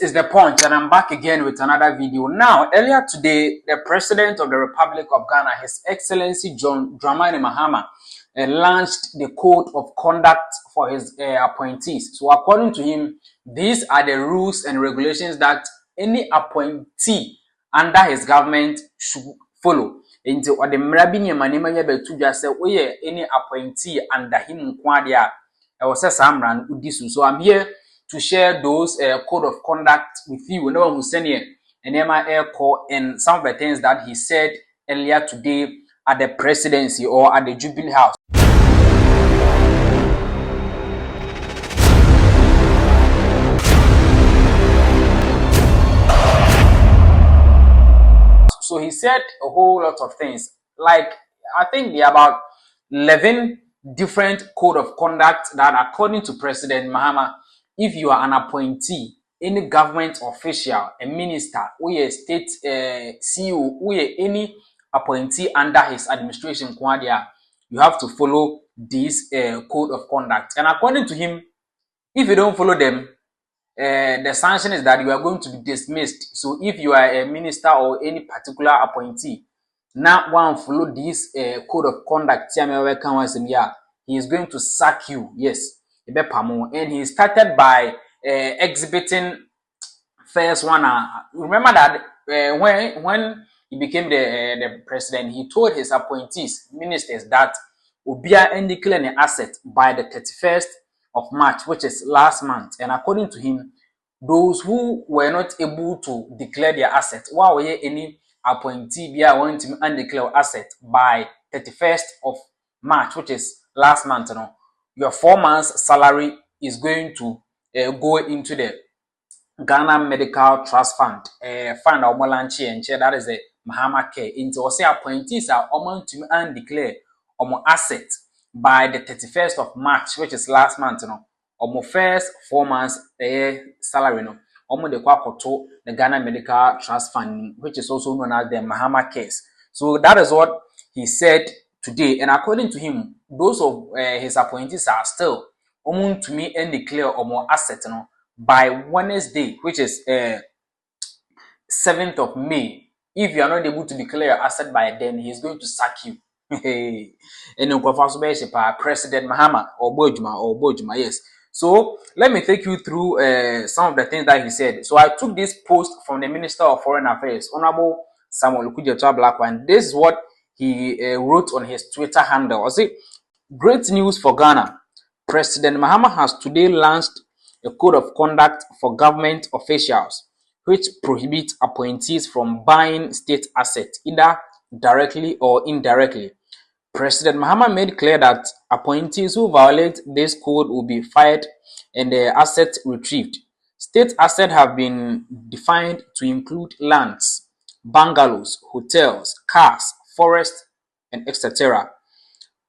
This is the point, and I'm back again with another video. Now, earlier today, the President of the Republic of Ghana, His Excellency John Dramani Mahama, launched the code of conduct for his appointees. So, according to him, these are the rules and regulations that any appointee under his government should follow. Into the Mrabini Manima Betuja said, we any appointee under him, Kwadia, or Samran Udisu. So, I'm here to share those code of conduct with you. No one who send here an MIA call and some of the things that he said earlier today at the presidency or at the Jubilee House. So he said a whole lot of things. Like, I think there are about 11 different code of conduct that, according to President Mahama, if you are an appointee, any government official, a minister, or a state CEO, or any appointee under his administration, you have to follow this code of conduct. And according to him, if you don't follow them, the sanction is that you are going to be dismissed. So if you are a minister or any particular appointee, now one follow this code of conduct, he is going to sack you. Yes. And he started by exhibiting first one. Remember that when he became the president, he told his appointees, ministers, that Obia and declare an asset by the 31st of March, which is last month. And according to him, those who were not able to declare their asset, while any appointee be want to undeclare asset by 31st of March, which is last month, your 4 months salary is going to go into the Ghana Medical Trust Fund, fund or Molanchi and share that is the Mahama Care. Into say appointees are amount to undeclare asset by the 31st of March, which is last month, first 4 months salary, the Ghana Medical Trust Fund, which is also known as the Mahama case. So that is what he said today. And according to him, those of his appointees are still to me and declare asset by Wednesday, which is 7th of May. If you are not able to declare your asset by then, he is going to sack you. And President Mahama or Bojuma, yes. So let me take you through some of the things that he said. So I took this post from the Minister of Foreign Affairs, Honorable Samuel Okudzeto Ablakwa. This is what he wrote on his Twitter handle. I say, great news for Ghana. President Mahama has today launched a code of conduct for government officials, which prohibits appointees from buying state assets, either directly or indirectly. President Mahama made clear that appointees who violate this code will be fired and their assets retrieved. State assets have been defined to include lands, bungalows, hotels, cars, forests, and etc.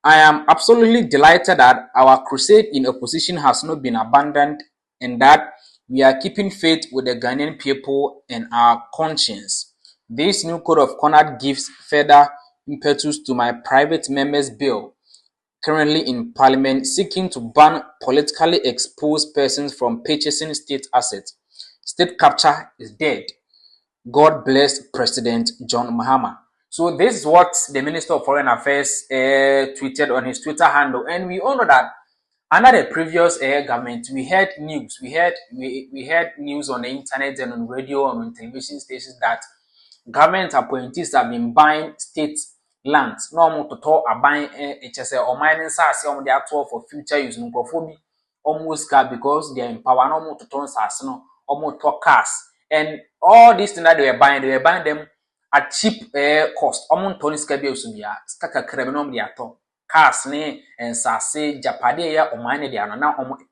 I am absolutely delighted that our crusade in opposition has not been abandoned and that we are keeping faith with the Ghanaian people and our conscience. This new code of conduct gives further impetus to my private members bill currently in parliament seeking to ban politically exposed persons from purchasing state assets. State capture is dead. God bless President John Mahama. So this is what the Minister of Foreign Affairs tweeted on his Twitter handle, and we all know that under the previous government, we had news. We had news on the internet and on radio and on television stations that government appointees have been buying state lands. No more to talk about buying HSL or mining SARS on their tour for future use. No almost because they are in power. No more to turn SARS, no, almost talk cars. And all these things that they were buying them at cheap cost. Almost Tony Scabia Subia, Skaka Krebenom diato, cars, ne, and Sase, Japadea, or mine, they are now almost.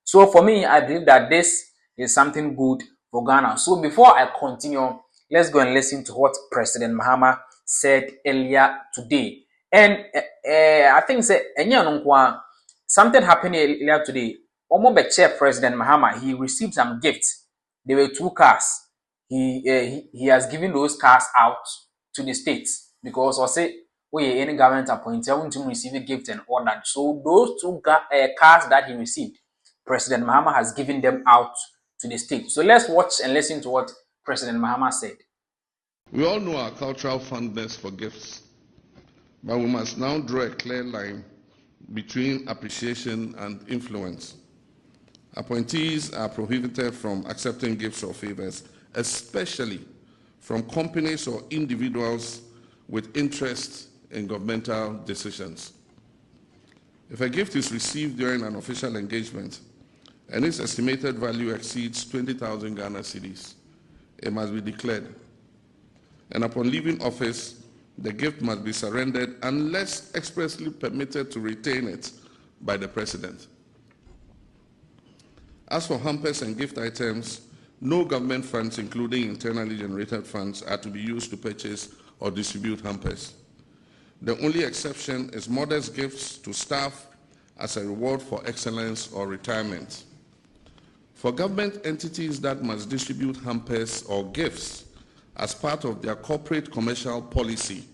So for me, I believe that this is something good for Ghana. So before I continue, let's go and listen to what President Mahama said earlier today. And I think something happened earlier today. Omobeche President Mahama, he received some gifts. There were 2 cars. He has given those cars out to the states because I say any government appointee want to receive a gift and all that. So those 2 cars that he received, President Mahama has given them out to the state. So let's watch and listen to what President Mahama said. We all know our cultural fondness for gifts, but we must now draw a clear line between appreciation and influence. Appointees are prohibited from accepting gifts or favors, especially from companies or individuals with interest in governmental decisions. If a gift is received during an official engagement and its estimated value exceeds 20,000 Ghana cedis, it must be declared. And upon leaving office, the gift must be surrendered unless expressly permitted to retain it by the President. As for hampers and gift items, no government funds, including internally generated funds, are to be used to purchase or distribute hampers. The only exception is modest gifts to staff as a reward for excellence or retirement. For government entities that must distribute hampers or gifts as part of their corporate commercial policy,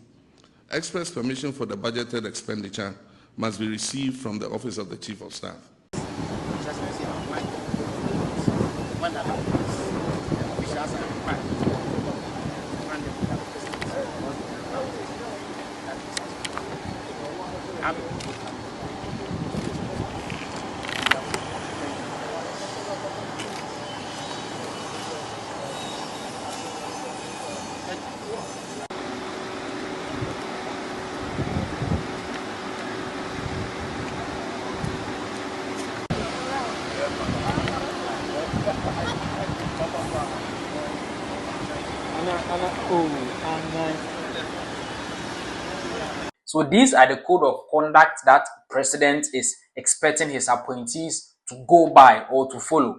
express permission for the budgeted expenditure must be received from the Office of the Chief of Staff. So these are the code of conduct that president is expecting his appointees to go by or to follow.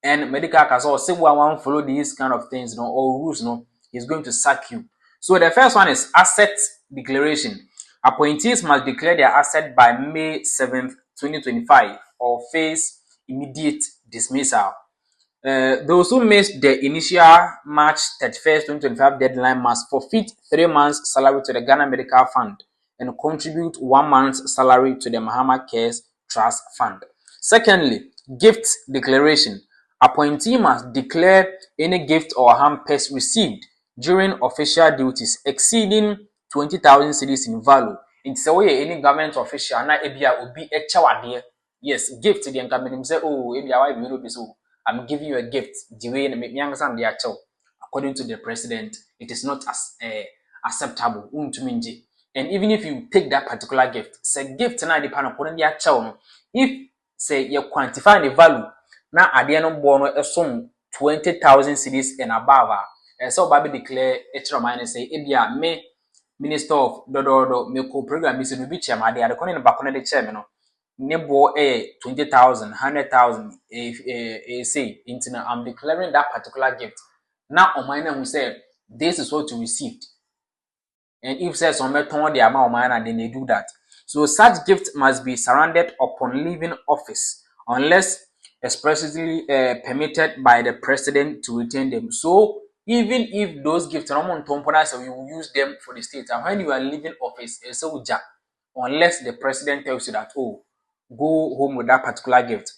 And medical can say one follow these kind of things, or rules, he's going to sack you. So the first one is asset declaration. Appointees must declare their asset by May 7th, 2025 or face immediate dismissal. Those who missed the initial March 31st, 2025 deadline must forfeit 3 months' salary to the Ghana Medical Fund and contribute 1 month's salary to the Mahama Cares Trust Fund. Secondly, gift declaration. Appointee must declare any gift or hampers received during official duties exceeding 20,000 cedis in value. In so any government official na ebia obi echawade. Yes, gift the government say, oh, ebia why me no be so. I'm giving you a gift. The way according to the president, it is not as acceptable. And even if you take that particular gift, say gift na the according to if say you quantify the value, na adiano bono sum 20,000 cedis and above, so Baby declare and say, ebia me Minister of Dodo me co program is in which I'm the corner back on the chairman. Nebo 20,000, 100,000, say, internet, I'm declaring that particular gift. Now, on mine who said, this is what you received. And if says on turn the amount of mine, then they do that. So such gift must be surrendered upon leaving office, unless expressly permitted by the president to retain them. So even if those gifts are on so you will use them for the state. And when you are leaving office, unless the president tells you that, oh, go home with that particular gift.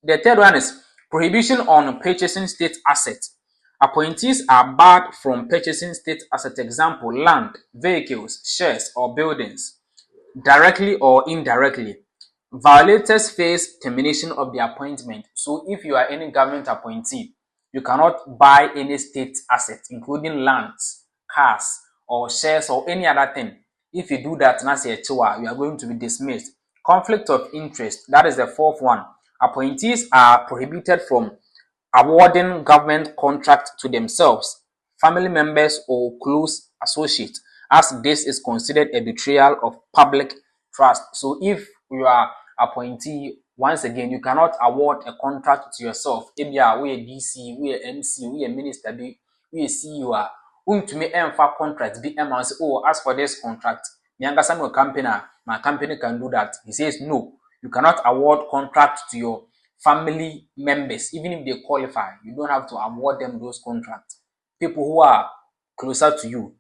The third one is prohibition on purchasing state assets. Appointees are barred from purchasing state asset, example, land, vehicles, shares, or buildings, directly or indirectly. Violators face termination of the appointment. So if you are any government appointee, you cannot buy any state asset, including lands, cars, or shares, or any other thing. If you do that, you are going to be dismissed. Conflict of interest, that is the fourth one. Appointees are prohibited from awarding government contracts to themselves, family members, or close associates, as this is considered a betrayal of public trust. So if you are appointee, once again, you cannot award a contract to yourself. If you are a DC, we are MC, we are minister, we are CEO, to me for contract, be say, oh, as for this contract, my company can do that. He says, no, you cannot award contract to your family members, even if they qualify. You don't have to award them those contracts. People who are closer to you.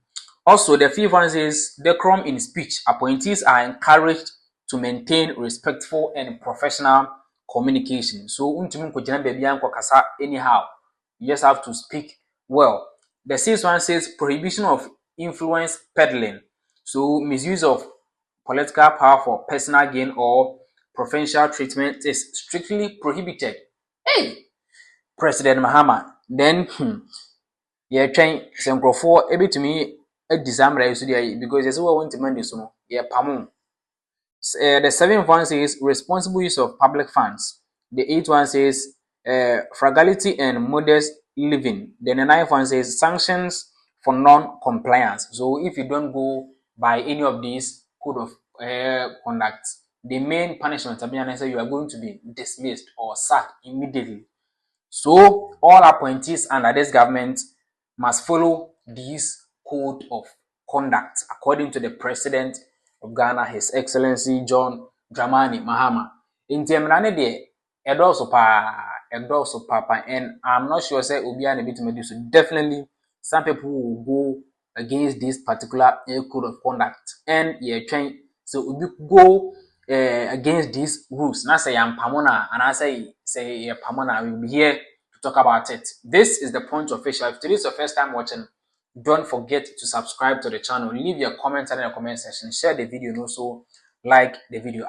Also, the fifth one is decorum in speech. Appointees are encouraged to maintain respectful and professional communication. So untumi nkogina baby anko kasa anyhow. You just have to speak well. The sixth one says prohibition of influence peddling. So misuse of political power for personal gain or preferential treatment is strictly prohibited. Hey, President Mahama. Then yeah, train Sankrofo ebitumi December because there's what want to man this no. Yeah, pamu. The seventh one says responsible use of public funds. The eighth one says frugality and modest living. Then the ninth one says sanctions for non-compliance. So if you don't go by any of these code of conduct, the main punishment you are going to be dismissed or sacked immediately. So all appointees under this government must follow this code of conduct according to the President of Ghana, His Excellency John Dramani Mahama. In Temrane de Edoso Papa, and I'm not sure say Obiane Bitumedi. So definitely some people will go against this particular code of conduct, and trying so we go against these rules. Now say I'm Pamona, and I say Pamona, we will be here to talk about it. This is the Point Official. If today is your first time watching, don't forget to subscribe to the channel. Leave your comments in the comment section. Share the video and also like the video.